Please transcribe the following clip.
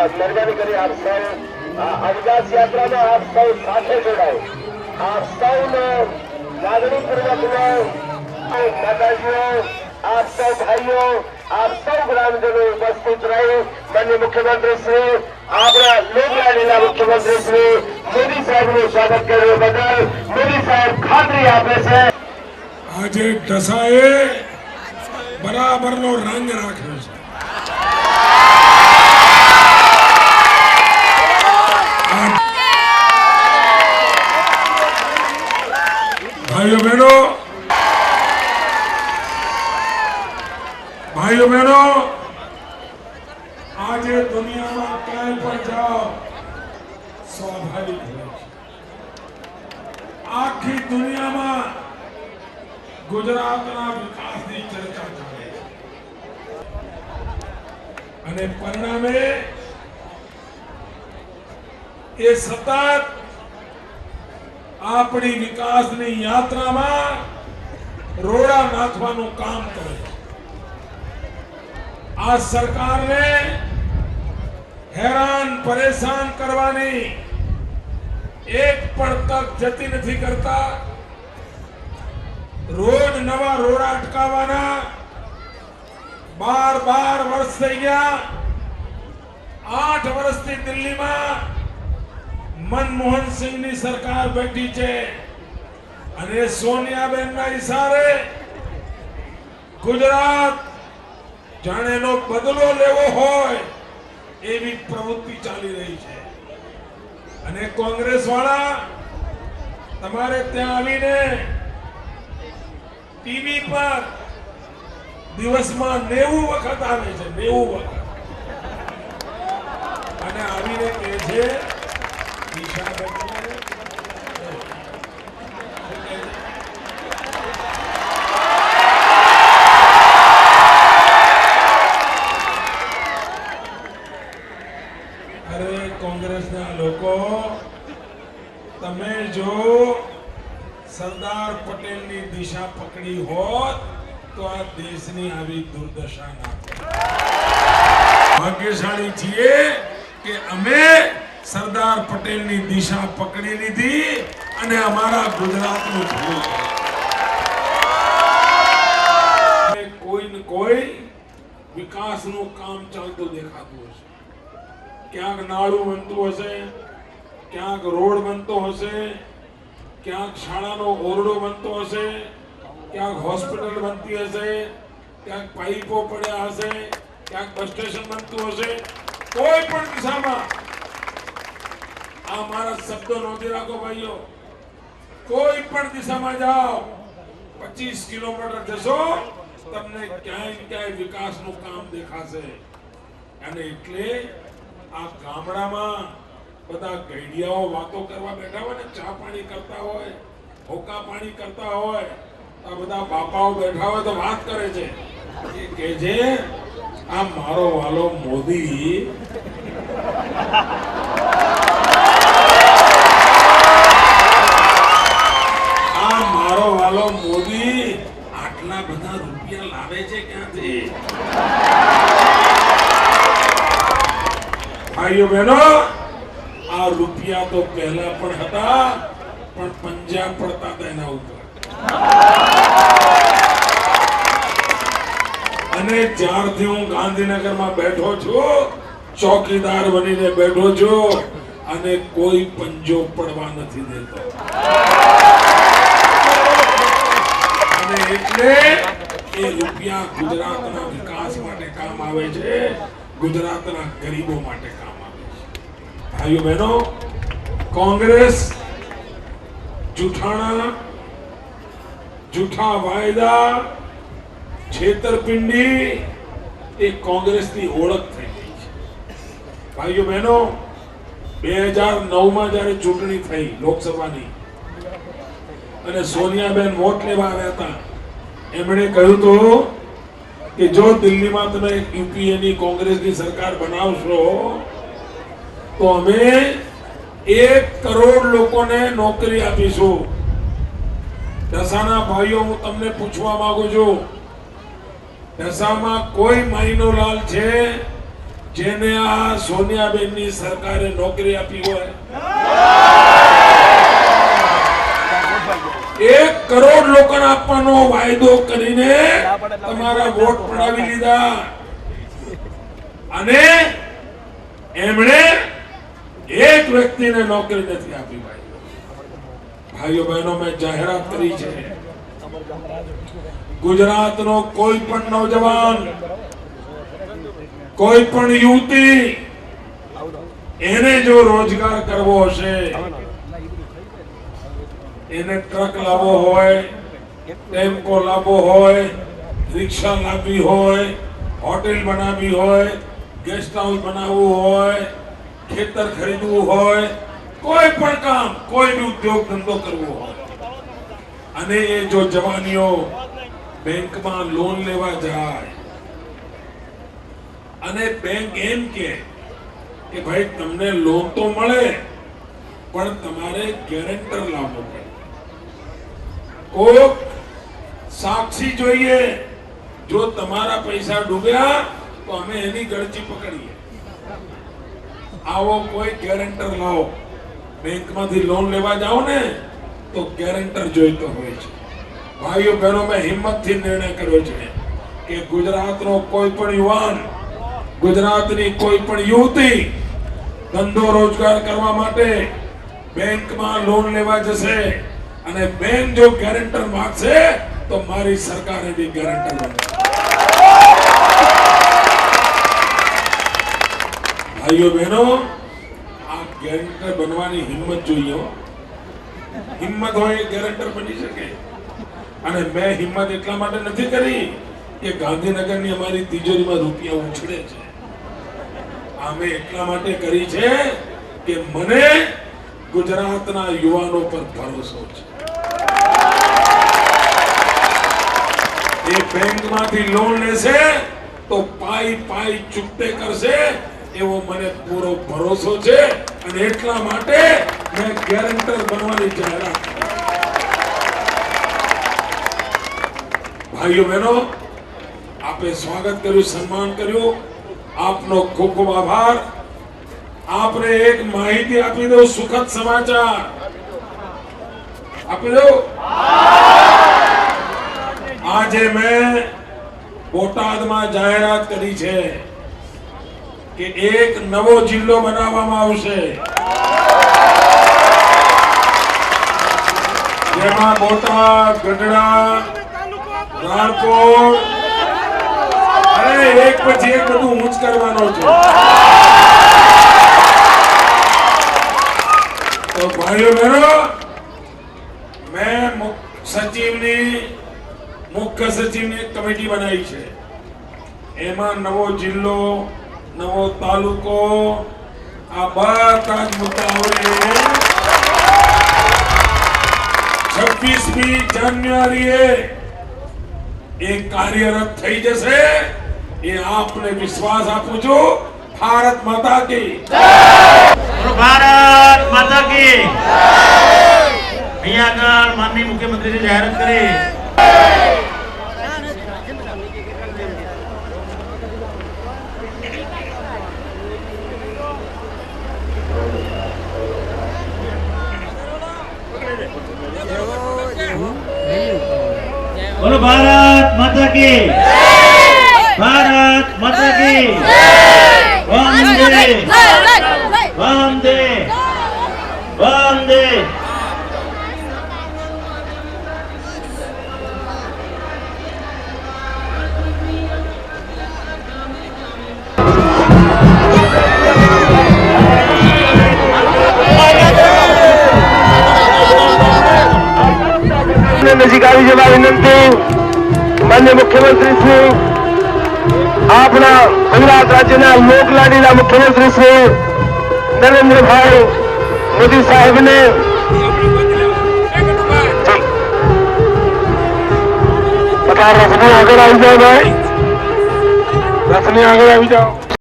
મહેરબાની કરી આપ સૌ અવકાશ યાત્રામાં આપ સૌ સાથે જોડાય. આપ સૌનો લાગણીપૂર્વકનો માતાજીઓ, આપ સૌ ભાઈઓ, આપ સૌ ગ્રામજનો ઉપસ્થિત રહી માનનીય મુખ્યમંત્રી શ્રી આપણા લોકલાડીલા મુખ્યમંત્રી શ્રી મોદી સાહેબનું સ્વાગત કરવા બદલ મોદી સાહેબ ખાતરી આપે છે. આજે ઢસાએ બરાબરનો રંગ રાખ્યો છે. ભાઈઓ બહેનો, આજે દુનિયામાં ક્યાંય પણ જાઓ સ્વાભાવિક હોય છે. આખી દુનિયામાં ગુજરાતના વિકાસની ચર્ચા ચાલે છે અને પરિણામે એ સતત આપણી વિકાસની યાત્રામાં રોડા નાખવાનું કામ કરે છે. આ સરકારને હેરાન પરેશાન કરવાની એક પણ તક જતી નથી કરતા. રોજ નવા રોડા અટકાવવાના 12 વર્ષ થઈ ગયા. 8 વર્ષથી દિલ્હીમાં મનમોહન સિંહની સરકાર બેઠી છે અને સોનિયાબેનના ઇશારે ગુજરાત જાણે એનો બદલો લેવો હોય એવી પ્રવૃત્તિ ચાલી રહી છે. અને કોંગ્રેસ વાળા તમારે ત્યાં આવીને ટીવી પર દિવસમાં 90 વખત આવે છે, 90 વખત, અને આવીને કહે છે કોંગ્રેસના લોકો, તમે જો સરદાર પટેલની દિશા પકડી હોત તો આ દેશની આવી દુર્દશા ના થાત. ભાગ્યશાળી છીએ કે અમે સરદાર પટેલની દિશા પકડી લીધી અને અમારા ગુજરાતનું થયું. કોઈ ને કોઈ વિકાસનું કામ ચાલતું દેખાતું હશે. ક્યાંક નાળું બનતું હશે, ક્યાંક રોડ બનતો હશે, ક્યાંક શાળાનો ઓરડો બનતો હશે, ક્યાંક હોસ્પિટલ બનતી હશે, ક્યાંક પાઇપો પડ્યા હશે, ક્યાંક બસ સ્ટેશન બનતું હશે. કોઈ પણ દિશામાં, આ મારા શબ્દો નોંધી રાખો ભાઈઓ, કોઈ પણ દિશામાં જાઓ 25 કિલોમીટર જશો તમને ક્યાંય ક્યાંય વિકાસનું કામ દેખાશે. અને એટલે આ ગામડામાં બધા ગઈડિયાઓ વાતો કરવા બેઠા હોય ને, ચા પાણી કરતા હોય, હોકા પાણી કરતા હોય, આ બધા બાપાઓ બેઠા હોય તો વાત કરે છે કે જે આ મારો વાલો મોદી આટલા બધા રૂપિયા લાવે છે ક્યાંથી? ભાઈઓ બહેનો, આ રૂપિયા તો પહેલા પણ હતા, પણ પંજાબ પડતા હતા એના ઉપર. અને જ્યારથી હું ગાંધીનગરમાં બેઠો છું, ચોકીદાર બનીને બેઠો છું, અને કોઈ પંજો પડવા નથી દેતો. અને એટલે એ રૂપિયા ગુજરાતના વિકાસ માટે કામ આવે છે, ગુજરાતના ગરીબો માટે કામ આવે છે. ભાઈઓ બહેનો, કોંગ્રેસ જૂઠાણા, જૂઠા વાયદા, છેતરપિંડી એ કોંગ્રેસની ઓળખ થઈ ગઈ છે. ભાઈઓ બહેનો, 2009માં જયારે ચૂંટણી થઈ લોકસભાની અને સોનિયાબેન વોટ લેવા આવ્યા હતા, એમણે કહ્યું તો કે જો દિલ્હીમાં તમે યુપીએની કોંગ્રેસની સરકાર બનાવશો તો અમે 1 કરોડ લોકોને નોકરી આપીશું. ઢસાના ભાઈઓ, હું તમને પૂછવા માંગુ છું, ઢસામાં કોઈ માઈનો લાલ છે જેને આ સોનિયાબેનની સરકારે નોકરી આપી હોય, 1 કરોડ લોકોને આપવાનો વાયદો કરીને તમારા વોટ પડાવી લીધા અને એમણે એક વ્યક્તિને નોકરી નથી આપી. ભાઈઓ બહેનો, મેં જાહેરાત કરી છે, ગુજરાતનો કોઈ પણ નौजवान, કોઈ પણ યુવતી એને જો રોજગાર કરવો હશે, એને ટ્રક લાવવો હોય, ટેમ્પો લાવવો હોય, રિક્ષા લાવવી હોય, હોટેલ બનાવવી હોય, ગેસ્ટ હાઉસ બનાવવું હોય, ખેતર ખરીદવું હોય, કોઈ પણ કામ, કોઈ બી ઉદ્યોગ ધંધો કરવો હોય, અને એ જો જવાનીઓ બેંકમાં લોન લેવા જાય અને બેંક એમ કે ભાઈ તમને લોન તો મળે પણ તમારે ગેરેન્ટર લાવવો પડે, કોક સાક્ષી જોઈએ, જો તમારા પૈસા ડૂબ્યા તો અમે એની ગળચી પકડીએ, આવો કોઈ ગેરેન્ટર લાવો. બેંકમાંથી લોન લેવા જાઓ ને તો ગેરેન્ટર જોઈતો હોય છે. ભાઈઓ બહેનો, મેં હિંમતથી નિર્ણય કર્યો છે કે ગુજરાતનો કોઈ પણ યુવાન, ગુજરાતની કોઈ પણ યુવતી ધંધો રોજગાર કરવા માટે બેંકમાં લોન લેવા જશે અને બેંક જો ગેરેન્ટર માંગશે તો મારી સરકાર એની ગેરેન્ટર બનશે. ભાઈઓ બહેનો, આ ગેરેન્ટર બનવાની હિંમત જોઈએ. હિંમત હોય ગેરેન્ટર બની શકે. અને મેં હિંમત એટલા માટે નથી કરી કે ગાંધીનગરની અમારી તિજોરીમાં રૂપિયા ઉછળે છે. અમે એટલા માટે કરી છે કે મને ગુજરાતના યુવાનો પર ભરોસો છે. એ બેંકમાંથી લોન લેશે તો પાઈ ચૂકતે કરશે એવો મને પૂરો ભરોસો છે અને એટલા માટે મેં ગેરેન્ટર બનવાની જાહેરાત કરી. ભાઈઓ બહેનો, આપે સ્વાગત કર્યું, સન્માન કર્યું, આપનો ખૂબ ખૂબ આભાર. આપને એક માહિતી આપી દો, સુખદ સમાચાર આપી દો. આજે મેં બોટાદમાં જાહેરાત કરી છે કે એક નવો જિલ્લો બનાવવામાં આવશે, જેમાં બોટાદ, ગઢડા, રાણપુર અને એક પછી એક બધું ઊંચ કરવાનો છે. તો ભાઈઓ બહેનો, મેં મુખ્ય સચિવની એક કમિટી બનાવી છે. એમાં નવો જિલ્લો, નવો તાલુકો, આ બધા જ મુદ્દાઓને 26મી જાન્યુઆરીએ એ કાર્યરત થઈ જશે. એ આપને વિશ્વાસ આપું છું. ભારત માતા કી જય. ભારત માતા કી જય. અહીંયા આગળ માનનીય મુખ્યમંત્રીએ જાહેરાત કરી. બોલો ભારત માતા કી જય. ભારત માતા કી જય. વંદે વંદે વંદે. નજીક આવી જવા વિનંતી. માન્ય મુખ્યમંત્રી શ્રી, આપણા ગુજરાત રાજ્યના લોકલાડીલા મુખ્યમંત્રી શ્રી નરેન્દ્રભાઈ મોદી સાહેબને રથની આગળ આવી જાઓ ભાઈ, રથની આગળ આવી જાઓ.